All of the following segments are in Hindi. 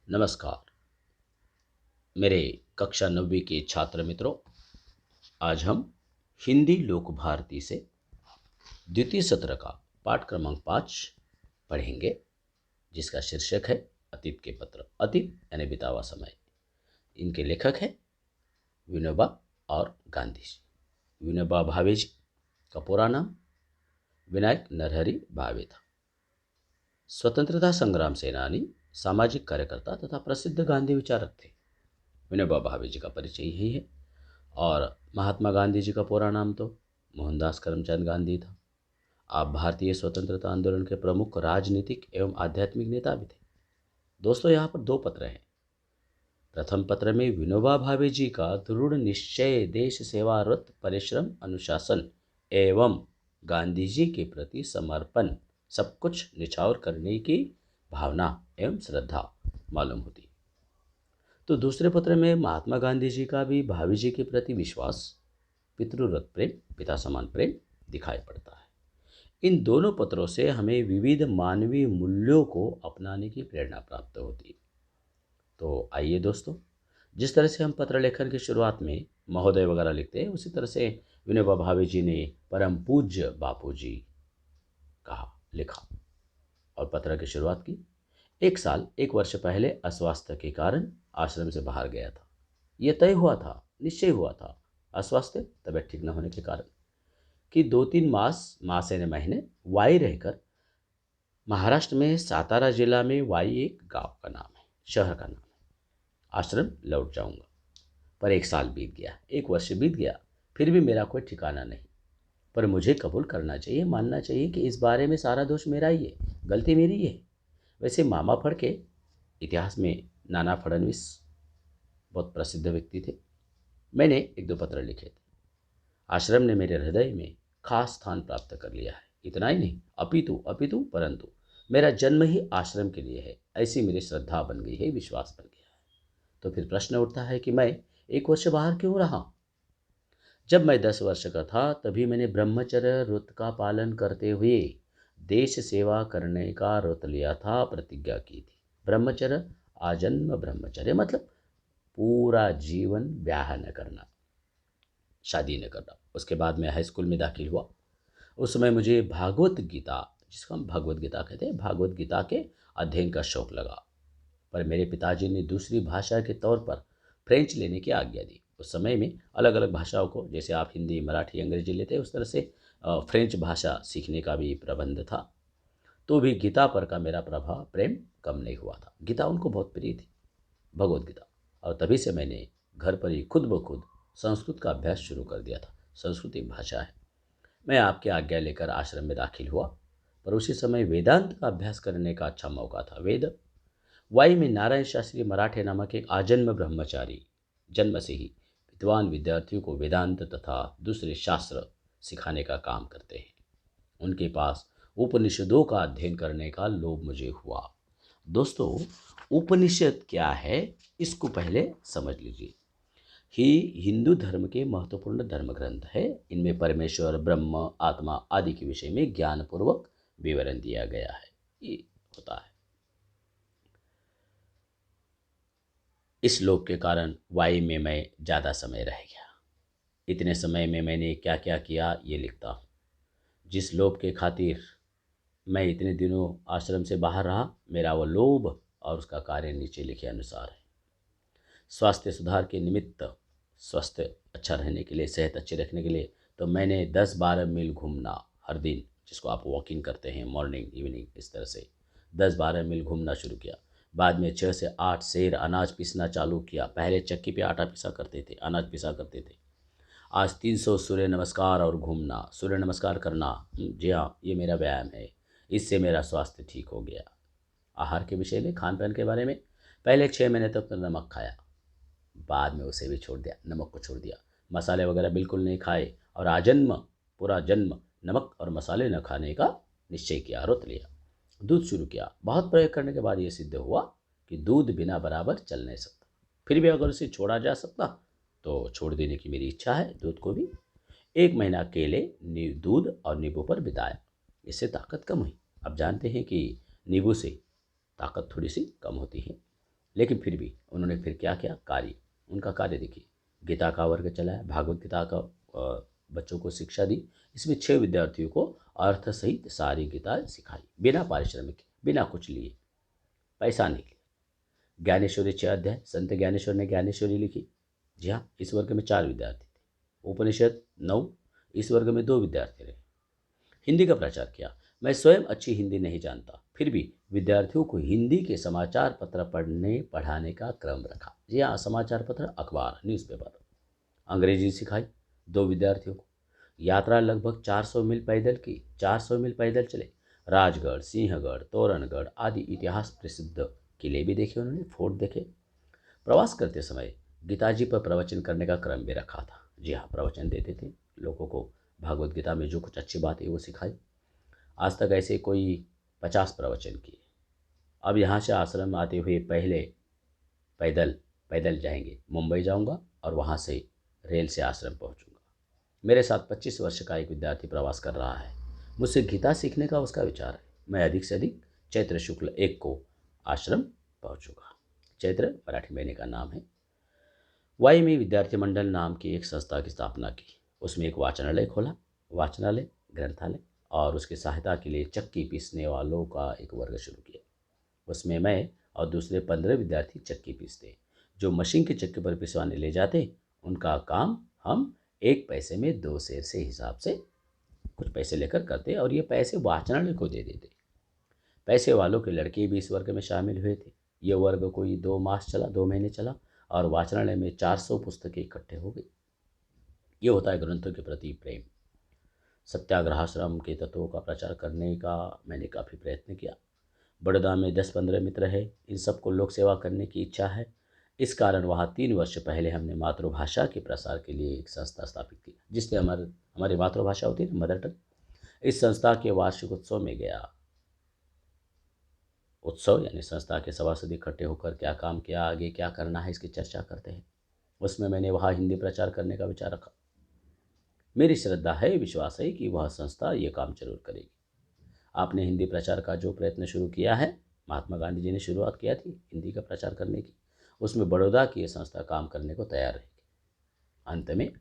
नमस्कार मेरे कक्षा 9वीं के छात्र मित्रों। आज हम हिंदी लोक भारती से द्वितीय सत्र का पाठ क्रमांक 5 पढ़ेंगे, जिसका शीर्षक है अतीत के पत्र। अतीत यानी बिता हुआ समय। इनके लेखक हैं विनोबा और गांधी जी। विनोबा भावे जी का पूरा नाम विनायक नरहरि भावे था। स्वतंत्रता संग्राम सेनानी, सामाजिक कार्यकर्ता तथा प्रसिद्ध गांधी विचारक थे। विनोबा भावे जी का परिचय यही है। और महात्मा गांधी जी का पूरा नाम तो मोहनदास करमचंद गांधी था। आप भारतीय स्वतंत्रता आंदोलन के प्रमुख राजनीतिक एवं आध्यात्मिक नेता भी थे। दोस्तों, यहाँ पर दो पत्र हैं। प्रथम पत्र में विनोबा भावे जी का दृढ़ निश्चय, देश सेवारत परिश्रम, अनुशासन एवं गांधी जी के प्रति समर्पण, सब कुछ निछावर करने की भावना एवं श्रद्धा मालूम होती। तो दूसरे पत्र में महात्मा गांधी जी का भी भावी जी के प्रति विश्वास, पितृव्रत प्रेम, पिता समान प्रेम दिखाई पड़ता है। इन दोनों पत्रों से हमें विविध मानवीय मूल्यों को अपनाने की प्रेरणा प्राप्त होती है। तो आइए दोस्तों, जिस तरह से हम पत्र लेखन की शुरुआत में महोदय वगैरह लिखते हैं, उसी तरह से विनोबा भावे जी ने परम पूज्य बापू जी कहा, लिखा और पत्र की शुरुआत की। 1 साल 1 वर्ष पहले अस्वास्थ्य के कारण आश्रम से बाहर गया था। यह तय हुआ था, निश्चय हुआ था, अस्वास्थ्य, तबीयत ठीक न होने के कारण, कि 2-3 मास यानी महीने वाई रहकर महाराष्ट्र में सातारा जिला में वाई एक गांव का नाम है, शहर का नाम है, आश्रम लौट जाऊंगा। पर 1 साल बीत गया, 1 वर्ष बीत गया, फिर भी मेरा कोई ठिकाना नहीं। पर मुझे कबूल करना चाहिए, मानना चाहिए कि इस बारे में सारा दोष मेरा ही है, गलती मेरी ही है। वैसे मामा फड़के इतिहास में नाना फडणवीस बहुत प्रसिद्ध व्यक्ति थे। मैंने 1-2 पत्र लिखे थे। आश्रम ने मेरे हृदय में खास स्थान प्राप्त कर लिया है। इतना ही नहीं, अपितु परंतु मेरा जन्म ही आश्रम के लिए है, ऐसी मेरी श्रद्धा बन गई है, विश्वास बन गया है। तो फिर प्रश्न उठता है कि मैं 1 वर्ष बाहर क्यों रहा। जब मैं 10 वर्ष का था तभी मैंने ब्रह्मचर्य व्रत का पालन करते हुए देश सेवा करने का व्रत लिया था, प्रतिज्ञा की थी। ब्रह्मचर्य, आजन्म ब्रह्मचर्य मतलब पूरा जीवन ब्याह न करना, शादी न करना। उसके बाद मैं हाई स्कूल में दाखिल हुआ। उस समय मुझे भागवत गीता, जिसको हम भगवत गीता कहते हैं, भागवत गीता के अध्ययन का शौक लगा। पर मेरे पिताजी ने दूसरी भाषा के तौर पर फ्रेंच लेने की आज्ञा दी। उस समय में अलग अलग भाषाओं को, जैसे आप हिंदी, मराठी, अंग्रेजी लेते हैं, उस तरह से फ्रेंच भाषा सीखने का भी प्रबंध था। तो भी गीता पर का मेरा प्रभाव, प्रेम कम नहीं हुआ था। गीता उनको बहुत प्रिय थी, भगवत गीता। और तभी से मैंने घर पर ही खुद ब खुद संस्कृत का अभ्यास शुरू कर दिया था। संस्कृत एक भाषा है। मैं आपकी आज्ञा लेकर आश्रम में दाखिल हुआ, पर उसी समय वेदांत का अभ्यास करने का अच्छा मौका था। वेद वाई में नारायण शास्त्री मराठे नामक एक आजन्म ब्रह्मचारी जन्म से ही विद्वान विद्यार्थियों को वेदांत तथा दूसरे शास्त्र सिखाने का काम करते हैं। उनके पास उपनिषदों का अध्ययन करने का लोभ मुझे हुआ। दोस्तों, उपनिषद क्या है, इसको पहले समझ लीजिए। ही हिंदू धर्म के महत्वपूर्ण धर्म ग्रंथ है। इनमें परमेश्वर, ब्रह्म, आत्मा आदि के विषय में ज्ञानपूर्वक विवरण दिया गया है। ये होता है। इस लोभ के कारण वाई में मैं ज़्यादा समय रह गया। इतने समय में मैंने क्या क्या किया ये लिखता हूँ। जिस लोभ के खातिर मैं इतने दिनों आश्रम से बाहर रहा, मेरा वो लोभ और उसका कार्य नीचे लिखे अनुसार है। स्वास्थ्य सुधार के निमित्त, स्वास्थ्य अच्छा रहने के लिए, सेहत अच्छी रखने के लिए, तो मैंने 10-12 मील घूमना हर दिन, जिसको आप वॉकिंग करते हैं मॉर्निंग इवनिंग, इस तरह से 10-12 मील घूमना शुरू किया। बाद में 6 से 8 सेर अनाज पीसना चालू किया। पहले चक्की पे आटा पिसा करते थे, अनाज पिसा करते थे। आज 300 सूर्य नमस्कार और घूमना, सूर्य नमस्कार करना, जी हाँ, ये मेरा व्यायाम है। इससे मेरा स्वास्थ्य ठीक हो गया। आहार के विषय में, खान पान के बारे में, पहले 6 महीने तक तो नमक खाया, बाद में उसे भी छोड़ दिया, नमक को छोड़ दिया। मसाले वगैरह बिल्कुल नहीं खाए और आजन्म, पूरा जन्म नमक और मसाले न खाने का निश्चय किया, व्रत लिया। दूध शुरू किया। बहुत प्रयोग करने के बाद ये सिद्ध हुआ कि दूध बिना बराबर चल नहीं सकता। फिर भी अगर उसे छोड़ा जा सकता तो छोड़ देने की मेरी इच्छा है दूध को भी। 1 महीना केले, दूध और नींबू पर बिताया। इससे ताकत कम हुई। अब जानते हैं कि नींबू से ताकत थोड़ी सी कम होती है। लेकिन फिर भी उन्होंने फिर क्या किया, कार्य, उनका कार्य देखिए, गीता का वर्ग चलाया, भागवत गीता का बच्चों को शिक्षा दी। इसमें 6 विद्यार्थियों को अर्थ सहित सारी गीता सिखाई, बिना पारिश्रमिक, बिना कुछ लिए, पैसा नहीं लिया। ज्ञानेश्वरी 6 अध्याय संत ज्ञानेश्वर ने ज्ञानेश्वरी लिखी। जी हाँ, इस वर्ग में 4 विद्यार्थी थे। उपनिषद 9, इस वर्ग में 2 विद्यार्थी रहे। हिंदी का प्रचार किया। मैं स्वयं अच्छी हिंदी नहीं जानता, फिर भी विद्यार्थियों को हिंदी के समाचार पत्र पढ़ने पढ़ाने का क्रम रखा। जी हाँ, समाचार पत्र, अखबार, न्यूज़पेपर। अंग्रेजी सिखाई 2 विद्यार्थियों को। यात्रा लगभग 400 मील पैदल की, 400 मील पैदल चले। राजगढ़, सिंहगढ़, तोरणगढ़ आदि इतिहास प्रसिद्ध किले भी देखे उन्होंने, फोर्ट देखे। प्रवास करते समय गीताजी पर प्रवचन करने का क्रम भी रखा था। जी हाँ, प्रवचन देते थे लोगों को, भागवत गीता में जो कुछ अच्छी बात है वो सिखाई। आज तक ऐसे कोई 50 प्रवचन किए। अब यहाँ से आश्रम आते हुए पहले पैदल पैदल जाएंगे, मुंबई जाऊंगा और वहाँ से रेल से आश्रम पहुँचूंगा। मेरे साथ 25 वर्ष का एक विद्यार्थी प्रवास कर रहा है। मुझसे गीता सीखने का उसका विचार है। मैं अधिक से अधिक चैत्र शुक्ल 1 को आश्रम पहुँचूंगा। चैत्र मराठी महीने का नाम है। वाई में विद्यार्थी मंडल नाम की एक संस्था की स्थापना की। उसमें एक वाचनालय खोला, वाचनालय, ग्रंथालय, और उसकी सहायता के लिए चक्की पीसने वालों का एक वर्ग शुरू किया। उसमें मैं और दूसरे 15 विद्यार्थी चक्की पीसते। जो मशीन के चक्के पर पिसवाने ले जाते, उनका काम हम 1 पैसे में 2 सेर से हिसाब से कुछ पैसे लेकर करते और ये पैसे वाचनालय को दे देते। पैसे वालों के लड़के भी इस वर्ग में शामिल हुए थे। ये वर्ग कोई 2 मास चला, 2 महीने चला और वाचनालय में 400 पुस्तकें इकट्ठे हो गई। ये होता है ग्रंथों के प्रति प्रेम। सत्याग्रहाश्रम के तत्वों का प्रचार करने का मैंने काफ़ी प्रयत्न किया। बड़ौदा में 10-15 मित्र है, इन सबको लोक सेवा करने की इच्छा है। इस कारण वहाँ 3 वर्ष पहले हमने मातृभाषा के प्रसार के लिए एक संस्था स्थापित की, जिसमें हमारी मातृभाषा होती है ना, मदर टंग। इस संस्था के वार्षिक उत्सव में गया। उत्सव यानी संस्था के सभासद इकट्ठे होकर क्या काम किया, आगे क्या करना है, इसकी चर्चा करते हैं। उसमें मैंने वहाँ हिंदी प्रचार करने का विचार रखा। मेरी श्रद्धा है, विश्वास है कि वह संस्था ये काम जरूर करेगी। आपने हिंदी प्रचार का जो प्रयत्न शुरू किया है, महात्मा गांधी जी ने शुरुआत किया थी हिंदी का प्रचार करने की, उसमें बड़ौदा की ये संस्था काम करने को तैयार रहेगी। अंत में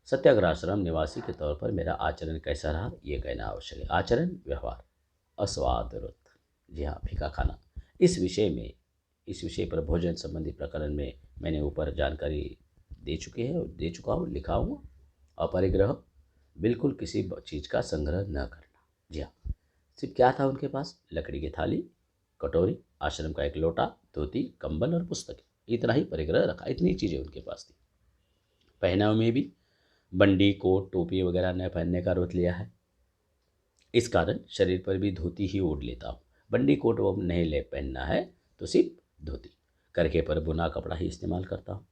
सत्याग्रहाश्रम निवासी के तौर पर मेरा आचरण कैसा रहा, ये कहना आवश्यक है। आचरण, व्यवहार, अस्वाद रुत, जी हाँ, फीका खाना। इस विषय पर भोजन संबंधी प्रकरण में मैंने ऊपर जानकारी दे चुका हूँ, लिखा हूँ। अपरिग्रह, बिल्कुल किसी चीज़ का संग्रह न करना। जी हाँ, सिर्फ क्या था उनके पास, लकड़ी की थाली, कटोरी, आश्रम का एक लोटा, धोती, कंबल और पुस्तकें, इतना ही परिग्रह रखा, इतनी चीज़ें उनके पास थी। पहनावे में भी बंडी, कोट, टोपी वगैरह न पहनने का रोक लिया है। इस कारण शरीर पर भी धोती ही ओढ़ लेता हूँ। बंडी, कोट वो नहीं ले पहनना है तो सिर्फ धोती। करके पर बुना कपड़ा ही इस्तेमाल करता हूँ।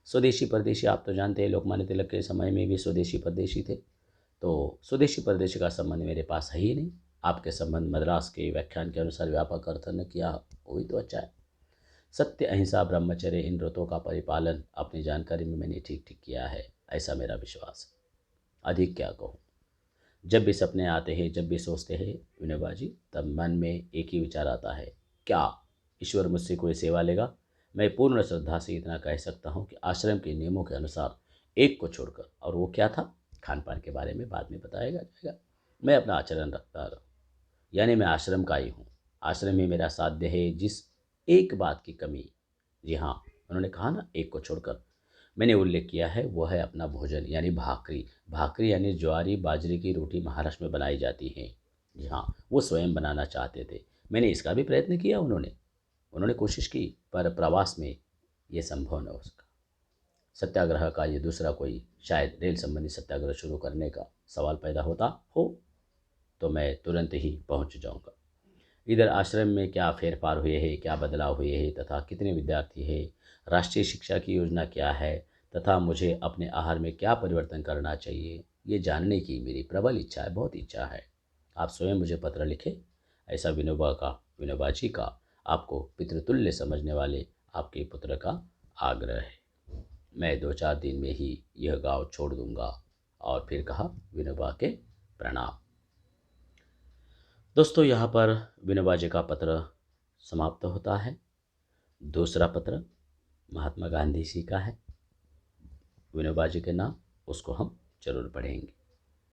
स्वदेशी परदेशी, आप तो जानते हैं, लोकमान्य तिलक के समय में भी स्वदेशी परदेशी थे, तो स्वदेशी परदेशी का संबंध मेरे पास है ही नहीं। आपके संबंध मद्रास के व्याख्यान के अनुसार व्यापक अर्थ न किया, वही तो अच्छा है। सत्य, अहिंसा, ब्रह्मचर्य, इन व्रतों का परिपालन अपनी जानकारी में मैंने ठीक ठीक किया है, ऐसा मेरा विश्वास है। अधिक क्या कहूँ। जब भी सपने आते हैं, जब भी सोचते हैं विनोबा जी, तब मन में एक ही विचार आता है, क्या ईश्वर मुझसे कोई सेवा लेगा। मैं पूर्ण श्रद्धा से इतना कह सकता हूँ कि आश्रम के नियमों के अनुसार एक को छोड़कर, और वो क्या था, खान पान के बारे में बाद में बताएगा जाएगा, मैं अपना आचरण रखता रहूँ। यानी मैं आश्रम का ही हूँ। आश्रम ही मेरा साध्य है। जिस एक बात की कमी, जी हाँ, उन्होंने कहा ना, एक को छोड़कर, मैंने उल्लेख किया है, वो है अपना भोजन, यानी भाकरी। भाकरी यानी ज्वारी बाजरे की रोटी महाराष्ट्र में बनाई जाती है। जी हाँ, वो स्वयं बनाना चाहते थे। मैंने इसका भी प्रयत्न किया, उन्होंने उन्होंने कोशिश की, पर प्रवास में ये संभव न हो सका। सत्याग्रह का ये दूसरा कोई, शायद रेल संबंधी सत्याग्रह शुरू करने का सवाल पैदा होता हो तो मैं तुरंत ही पहुंच जाऊंगा। इधर आश्रम में क्या फेरफार हुए हैं, क्या बदलाव हुए हैं, तथा कितने विद्यार्थी हैं, राष्ट्रीय शिक्षा की योजना क्या है, तथा मुझे अपने आहार में क्या परिवर्तन करना चाहिए, ये जानने की मेरी प्रबल इच्छा है, बहुत इच्छा है। आप स्वयं मुझे पत्र लिखें, ऐसा विनोबा जी का आपको पितृतुल्य समझने वाले आपके पुत्र का आग्रह है। मैं 2-4 दिन में ही यह गांव छोड़ दूंगा। और फिर कहा, विनोबा के प्रणाम। दोस्तों, यहाँ पर विनोबा जी का पत्र समाप्त होता है। दूसरा पत्र महात्मा गांधी जी का है, विनोबा जी के नाम, उसको हम जरूर पढ़ेंगे।